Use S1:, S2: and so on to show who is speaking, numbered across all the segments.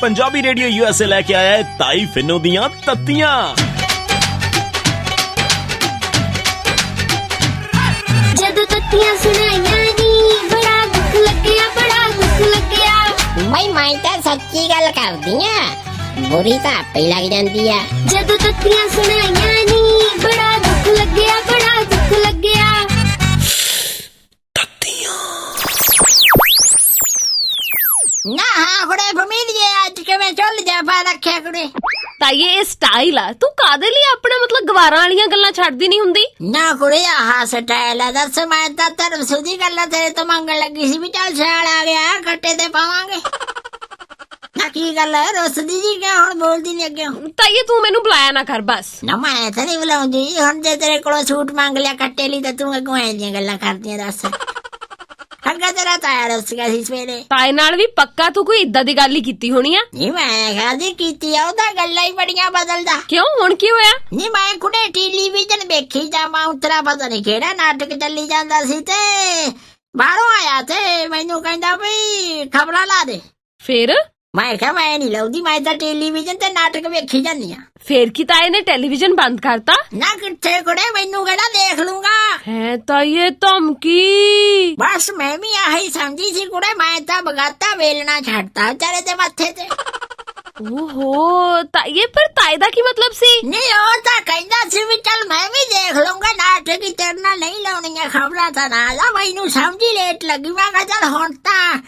S1: Punjabi radio USA लेके आया है ताई फिनो दियां तत्तियां।
S2: जदों तत्तियां सुनाइयां नी बड़ा दुख लग्या, बड़ा दुख लग्या।
S3: भाई मैं तो सच्ची गल करदी आ, बुरी तो आपे लग जांदी आ।
S2: जदों तत्तियां सुनाइयां नी बड़ा दुख लग्या, बड़ा दुख लग्या।
S3: ना हाँ कुड़े फमीलिए अज के मैं चल जा पा रखिया कुड़े।
S4: ਤਾਈਏ ਇਹ ਸਟਾਈਲ ਆ, ਤੂੰ ਕਾਦੇ ਲਈ ਆਪਣਾ ਮਤਲਬ ਗਵਾਰਾਂ ਵਾਲੀਆਂ ਗੱਲਾਂ ਛੱਡਦੀ ਨਹੀਂ ਹੁੰਦੀ?
S3: ना कुड़े आह स्टाइल है दस, मैं तो धर्म सुधी गल तेरे तो मंगन लगी सी भी चल सियाल आ गया खट्टे ते पावांगे। ना की गल है रुसदी जी क्या हुण बोलदी नहीं अगे?
S4: ਤਾਈਏ ਤੂੰ ਮੈਨੂੰ ਬੁਲਾਇਆ ਨਾ ਕਰ ਬਸ।
S3: ना मैं तो नहीं बुलाउंदी, हुण जे तेरे कोलों सूट मंग लिया खट्टे ली तो तू अगों ऐ जियां गल्लां करदी दस। ਅੱਗਾ ਤੇਰਾ ਤਾਇਆ ਰੁੱਸ ਗਿਆ ਸੀ ਸਵੇਰੇ।
S4: ਤਾਏ ਨਾਲ ਵੀ ਪੱਕਾ ਤੂੰ ਕੋਈ ਇਦਾਂ ਦੀ ਗੱਲ ਹੀ ਕੀਤੀ ਹੋਣੀ ਆ।
S3: ਨਹੀਂ ਮੈਂ ਕਾਹਦੀ ਕੀਤੀ ਆ, ਉਹਦਾ ਗੱਲਾਂ ਹੀ ਬੜੀਆਂ ਬਦਲਦਾ।
S4: ਕਿਉਂ ਹੁਣ ਕੀ ਹੋਇਆ?
S3: ਨਹੀਂ ਮੈਂ ਕੁੜੇ ਟੈਲੀਵਿਜ਼ਨ ਵੇਖੀ ਜਾਵਾਂ, ਉਤਰਾ ਪਤਾ ਨਹੀਂ ਕਿਹੜਾ ਨਾਟਕ ਚੱਲੀ ਜਾਂਦਾ ਸੀ ਤੇ ਬਾਹਰੋਂ ਆਇਆ ਤੇ ਮੈਨੂੰ ਕਹਿੰਦਾ ਵੀ ਖਬਰਾਂ ਲਾ ਦੇ।
S4: ਫੇਰ
S3: ਮੈਂ ਕਿਹਾ ਮੈਂ ਨਹੀਂ ਲਾਉਂਦੀ, ਮੈਂ ਤਾਂ ਟੈਲੀਵਿਜ਼ਨ ਤੇ ਨਾਟਕ ਵੇਖੀ ਜਾਂਦੀ ਆ।
S4: ਫੇਰ ਕੀ ਤਾਏ ਨੇ ਟੈਲੀਵਿਜ਼ਨ ਬੰਦ ਕਰਤਾ?
S3: ਨਾ ਕਿੱਥੇ ਕੁੜੇ, ਮੈਨੂੰ ਕਿਹੜਾ ਦੇਖ ਲੂੰਗਾ।
S4: ਹੈ ਤਾਈਏ ਧਮਕੀ।
S3: ਬਸ ਮੈਂ ਵੀ ਆਹੀ ਸਮਝੀ ਸੀ ਕੁੜੇ, ਮੈਂ ਤਾਂ ਬਗਾਤਾ ਵੇਲਣਾ ਛੱਡਤਾ ਵਿਚਾਰੇ ਦੇ ਮੱਥੇ ਤੇ।
S4: ਓਹੋ ਤਾਈਏ ਪਰ ਤਾਏ ਦਾ ਕੀ ਮਤਲਬ ਸੀ?
S3: ਨਹੀਂ ਉਹ ਤਾਂ ਕਹਿੰਦਾ ਸੀ ਵੀ ਚੱਲ ਮੈਂ ਵੀ ਦੇਖ ਲਊਂਗਾ ਨਾਟਕ, ਹੀ ਤੇਰੇ ਨਾਲ ਨਹੀਂ ਲਾਉਣੀਆਂ ਖਬਰਾਂ ਤਾਂ ਨਾ ਲਾ। ਮੈਨੂੰ ਸਮਝੀ ਲੇਟ ਲੱਗੀ, ਮੈਂ ਕਿਹਾ ਚੱਲ ਹੁਣ ਤਾਂ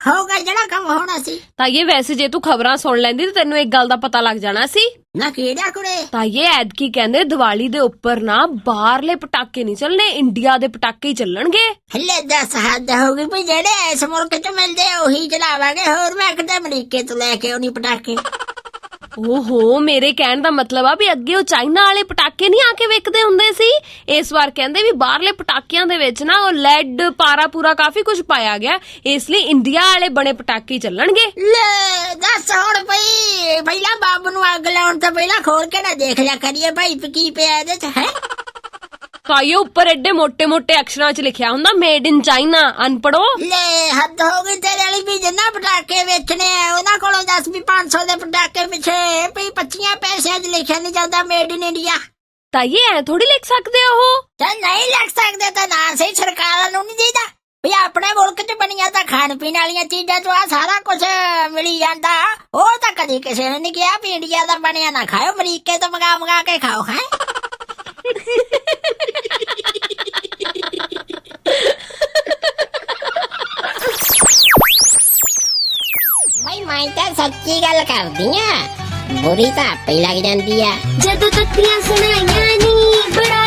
S3: ਹੋਊਗਾ ਜਿਹੜਾ ਕੰਮ ਹੋਣਾ ਸੀ।
S4: ਤਾਈਏ ਵੈਸੇ ਜੇ ਤੂੰ ਖਬਰਾਂ ਸੁਣ ਲੈਂਦੀ ਤੇ ਤੈਨੂੰ ਇੱਕ ਗੱਲ ਦਾ ਪਤਾ ਲੱਗ ਜਾਣਾ ਸੀ।
S3: ਨਾ ਕਿਹੜਾ ਕੁੜੇ?
S4: ਤਾਈਏ ਐਤਕੀ ਕਹਿੰਦੇ ਦੀਵਾਲੀ ਦੇ ਉੱਪਰ ਨਾ ਬਾਹਰਲੇ ਪਟਾਕੇ ਨਹੀਂ ਚੱਲਣੇ, ਇੰਡੀਆ ਦੇ ਪਟਾਕੇ ਹੀ ਚੱਲਣਗੇ।
S3: ਹਲੇ ਦੱਸ ਹੱਦ ਹੋ ਗਈ ਵੀ ਜਿਹੜੇ ਇਸ ਮੁਲਕ ਚ ਮਿਲਦੇ ਉਹੀ ਚਲਾਵਾਂਗੇ, ਹੋਰ ਮੈਂ ਕਿਤੇ ਅਮਰੀਕੇ ਤੋਂ ਲੈ ਕੇ ਆਉਣੀ ਪਟਾਕੇ।
S4: ਓਹੋ ਮੇਰੇ ਕਹਿਣ ਦਾ ਮਤਲਬ ਆ ਵੀ ਅੱਗੇ ਉਹ ਚਾਈਨਾ ਵਾਲੇ ਪਟਾਕੇ ਨਹੀਂ ਆ ਕੇ ਵਿਕਦੇ ਹੁੰਦੇ ਸੀ, ਇਸ ਵਾਰ ਕਹਿੰਦੇ ਵੀ ਬਾਹਰਲੇ ਪਟਾਕਿਆਂ ਦੇ ਵਿੱਚ ਨਾ ਉਹ ਲੈਡ ਪਾਰਾ ਪੂਰਾ ਕਾਫੀ ਕੁਝ ਪਾਇਆ ਗਿਆ, ਇਸ ਲਈ ਇੰਡੀਆ ਵਾਲੇ ਬਣੇ ਪਟਾਕੇ ਚੱਲਣਗੇ।
S3: ਲੈ ਦੱਸ ਹੁਣ ਭਈ ਪਹਿਲਾਂ ਬਾਬ ਨੂੰ ਅੱਗ ਲਾਉਣ ਤੋਂ ਪਹਿਲਾਂ ਖੋਲ ਕੇ ਨਾ ਦੇਖ ਲਿਆ ਕਰੀਏ ਭਾਈ ਕੀ ਪਿਆ ਇਹਦੇ ਚ ਹੈ।
S4: ਤਾਈਏ ਉੱਪਰ ਐਡੇ ਮੋਟੇ ਮੋਟੇ ਅਕਸ਼ਰਾਂ 'ਚ ਲਿਖਿਆ ਹੁੰਦਾ ਮੇਡ ਇਨ ਚਾਈਨਾ, ਅਨਪੜੋ।
S3: ਲੈ ਹੱਦ ਹੋ ਗਈ ਤੇਰੇ ਵਾਲੀ ਵੀ, ਜਿੰਨਾ ਪਟਾਕੇ ਵੇਚਣੇ ਆ ਉਹਨਾਂ ਕੋਲੋਂ ਦੱਸ ਵੀ 500 ਦੇ ਪਟਾਕੇ ਪਿੱਛੇ ਵੀ 25 ਪੈਸਿਆਂ 'ਚ ਲਿਖਿਆ ਨਹੀਂ ਜਾਂਦਾ ਮੇਡ ਇਨ ਇੰਡੀਆ।
S4: ਤਾਈਏ ਐ ਥੋੜੀ ਲਿਖ ਸਕਦੇ ਆ ਉਹ।
S3: ਤੇ ਨਹੀਂ ਲਿਖ ਸਕਦੇ ਤਾਂ ਨਾ ਸਹੀ, ਸਰਕਾਰਾਂ ਨੂੰ ਨਹੀਂ ਦੇਦਾ ਵੀ ਆਪਣੇ ਮੁਲਕ 'ਚ ਬਣੀਆਂ ਤਾਂ ਖਾਣ ਪੀਣ ਵਾਲੀਆਂ ਚੀਜ਼ਾਂ 'ਚੋਂ ਆ ਸਾਰਾ ਕੁਝ ਮਿਲੀ ਜਾਂਦਾ। ਉਹ ਤਾਂ ਕਦੀ ਕਿਸੇ ਨੇ ਨਹੀਂ ਕਿਹਾ ਵੀ ਇੰਡੀਆ ਦਾ ਬਣਿਆ ਨਾ ਖਾਓ, ਅਮਰੀਕੇ ਤੋਂ ਮੰਗਾ ਕੇ ਖਾਓ। ਹੈ भाई मैं तो सच्ची गल करदी आ, बुरी तो आपे लग जांदी आ।
S2: जदों तत्तियां सुनाइयां नी बड़ा